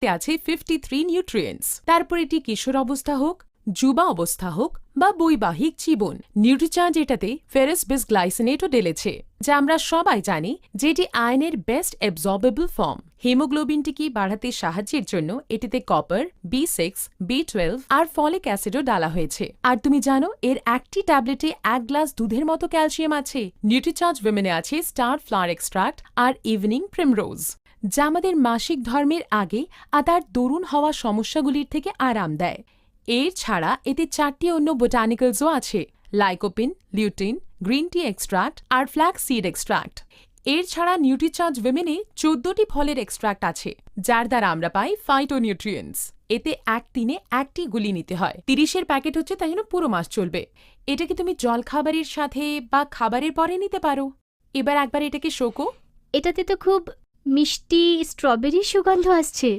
এতে আছে 53 নিউট্রিয়েন্টস। তারপর এটি কিশোর অবস্থা হোক, যুবা অবস্থা হোক বা বৈবাহিক জীবন, নিউট্রিচার্জ এটাতে ফেরাস বিসগ্লাইসিনেটও ঢেলেছে, যা আমরা সবাই জানি যে এটি আয়রনের বেস্ট অ্যাবজর্বেবল ফর্ম। হিমোগ্লোবিনটিকে বাড়াতে সাহায্যের জন্য এটিতে কপার, B6, B12 আর ফলিক অ্যাসিডও ডালা হয়েছে। আর তুমি জানো এর একটি ট্যাবলেটে 1 গ্লাস দুধের মতো ক্যালসিয়াম আছে। নিউট্রিচার্জ উইমেনে আছে স্টার ফ্লাওয়ার এক্সট্রাক্ট আর ইভিনিং প্রিমরোজ, যা আমাদের মাসিক ধর্মের আগে আর তার দরুন হওয়া সমস্যাগুলির থেকে আরাম দেয়। এর ছাড়া এতে 4টি অন্য বোটানিক্যালসও আছে: lycopene, lutein, green tea extract আর ফ্ল্যাক্স সিড এক্সট্রাক্ট। এর ছাড়া নিউট্রিচার্জ উইমেনে 14টি ফলের এক্সট্রাক্ট আছে, যার দ্বারা আমরা পাই ফাইটোনিউট্রিয়েন্টস। এতে এক দিনে একটি গুলি নিতে হয়। 30-এর প্যাকেট হচ্ছে, তাই জন্য পুরো মাস চলবে। এটাকে তুমি জলখাবারের সাথে বা খাবারের পরে নিতে পারো। এবার একবার এটাকে শোকো। এটাতে তো খুব মিষ্টি স্ট্রবেরি সুগন্ধ আসছে।